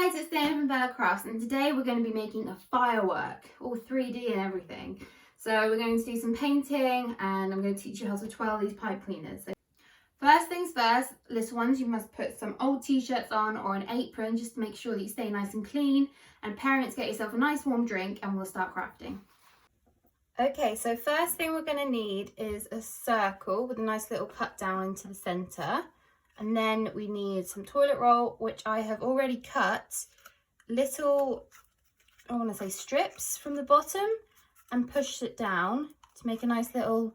guys, it's Dana from Bella Crafts, and today we're going to be making a firework, all 3D and everything. So we're going to do some painting and I'm going to teach you how to twirl these pipe cleaners. So first things first, little ones, you must put some old t-shirts on or an apron just to make sure that you stay nice and clean. And parents, get yourself a nice warm drink and we'll start crafting. Okay, so first thing we're going to need is a circle with a nice little cut down into the centre. And then we need some toilet roll, which I have already cut little, I want to say strips from the bottom and pushed it down to make a nice little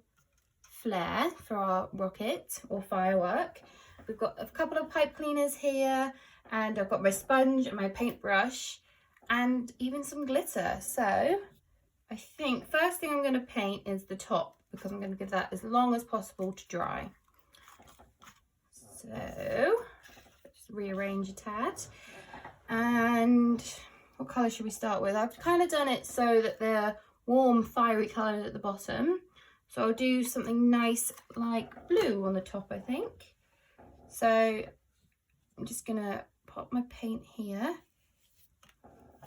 flare for our rocket or firework. We've got a couple of pipe cleaners here and I've got my sponge and my paintbrush and even some glitter. So I think first thing I'm going to paint is the top because I'm going to give that as long as possible to dry. So just rearrange a tad. And what colour should we start with? I've kind of done it so that they're warm, fiery colours at the bottom. So I'll do something nice like blue on the top, I think. So I'm just going to pop my paint here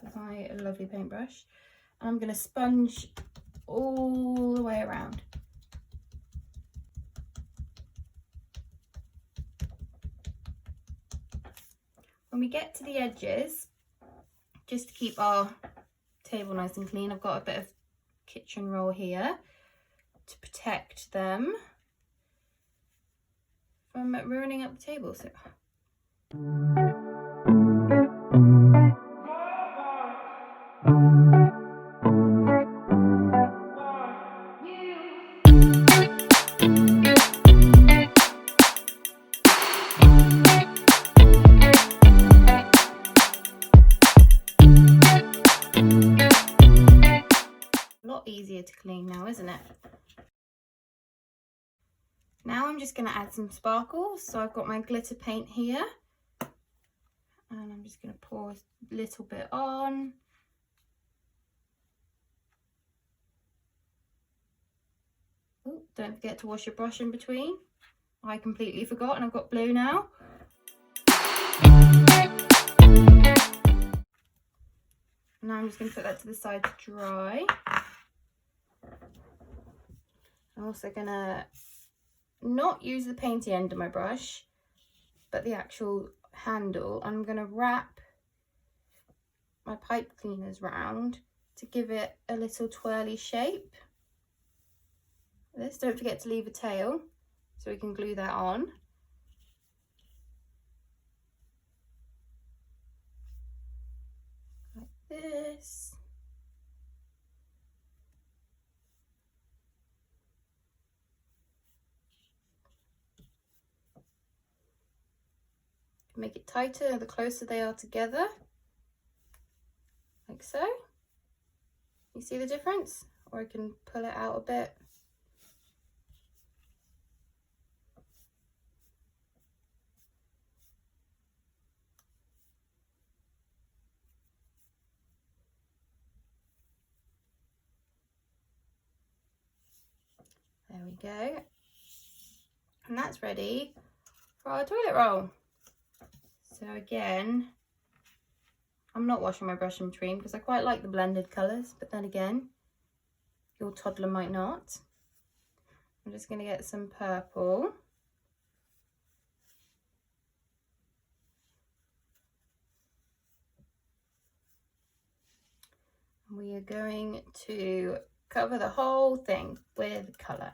with my lovely paintbrush. And I'm going to sponge all the way around. When we get to the edges, just to keep our table nice and clean, I've got a bit of kitchen roll here to protect them from ruining up the table. So easier to clean now, isn't it? Now I'm just going to add some sparkles. So I've got my glitter paint here and I'm just going to pour a little bit on. Ooh, don't forget to wash your brush in between. I completely forgot and I've got blue now. Now I'm just going to put that to the side to dry. I'm also going to not use the painty end of my brush, but the actual handle. I'm going to wrap my pipe cleaners round to give it a little twirly shape. This, don't forget to leave a tail so we can glue that on. Like this. Make it tighter the closer they are together, like so. You see the difference? Or I can pull it out a bit. There we go. And that's ready for our toilet roll. So again, I'm not washing my brush in between because I quite like the blended colours, but then again, your toddler might not. I'm just going to get some purple. And we are going to cover the whole thing with colour.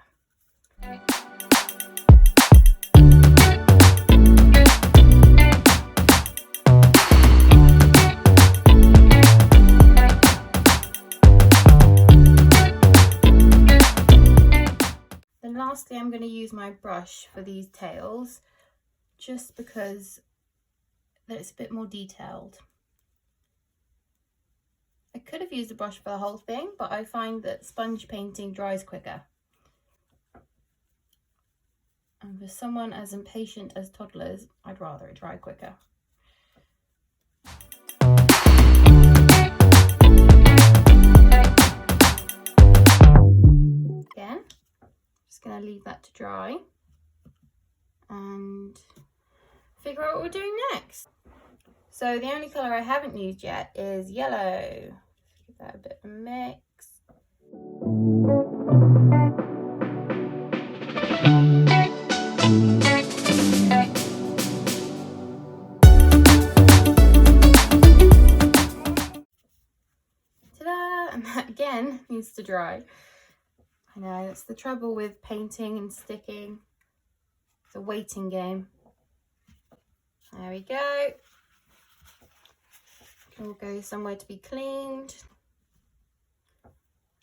Lastly, I'm going to use my brush for these tails just because it's a bit more detailed. I could have used a brush for the whole thing, but I find that sponge painting dries quicker. And for someone as impatient as toddlers, I'd rather it dry quicker. Again, just going to leave that to dry and figure out what we're doing next. So the only colour I haven't used yet is yellow. Give that a bit of a mix. Ta-da! And that again needs to dry. I know, that's the trouble with painting and sticking. It's a waiting game. There we go. Can go somewhere to be cleaned.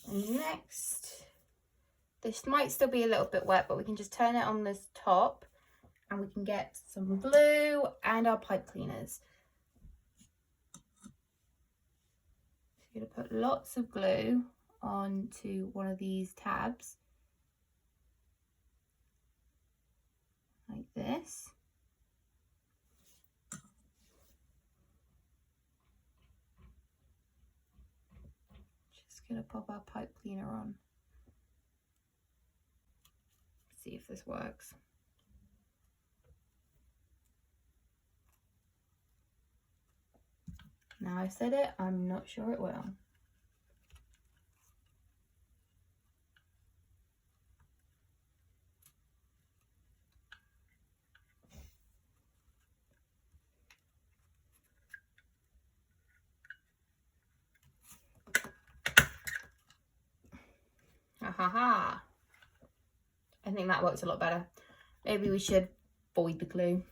And next, this might still be a little bit wet, but we can just turn it on this top and we can get some glue and our pipe cleaners. So you're going to put lots of glue onto one of these tabs, like this. Just going to pop our pipe cleaner on. See if this works. Now I've said it, I'm not sure it will. Ha! I think that works a lot better. Maybe we should void the glue.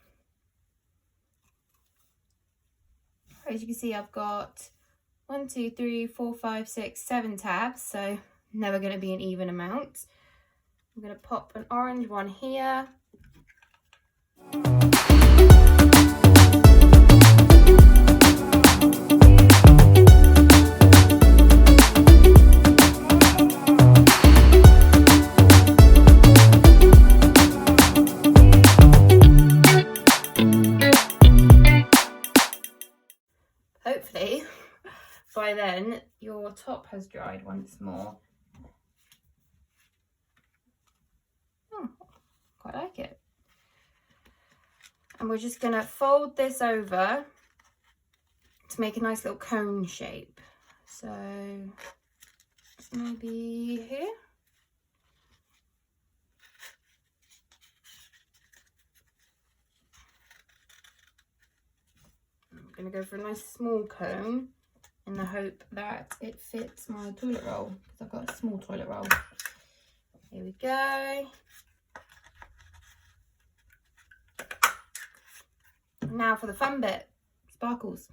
As you can see, I've got 1, 2, 3, 4, 5, 6, 7 tabs, so never going to be an even amount. I'm going to pop an orange one here. Hopefully by then your top has dried once more. Oh, quite like it. And we're just going to fold this over to make a nice little cone shape. So maybe here. I'm going to go for a nice small cone in the hope that it fits my toilet roll, because I've got a small toilet roll. Here we go. Now for the fun bit, sparkles.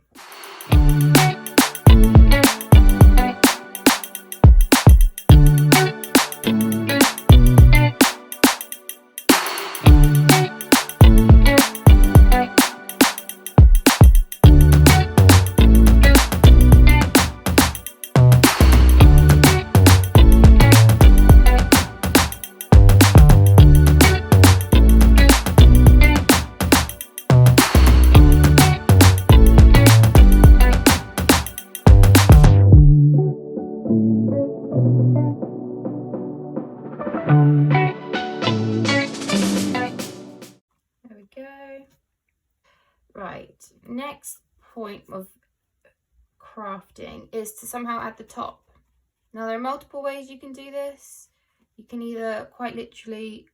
Right, next point of crafting is to somehow add the top. Now there are multiple ways you can do this. You can either quite literally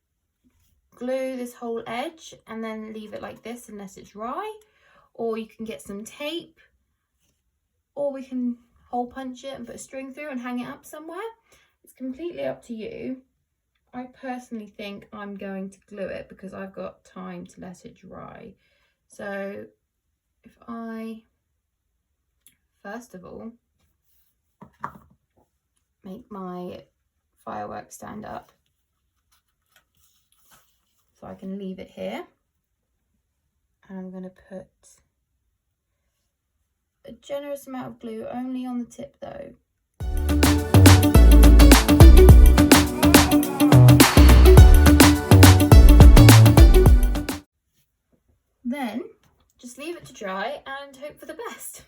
glue this whole edge and then leave it like this and let it dry, or you can get some tape, or we can hole punch it and put a string through and hang it up somewhere. It's completely up to you. I personally think I'm going to glue it because I've got time to let it dry. So if I, first of all, make my firework stand up so I can leave it here. And I'm going to put a generous amount of glue, only on the tip though. Then just leave it to dry and hope for the best.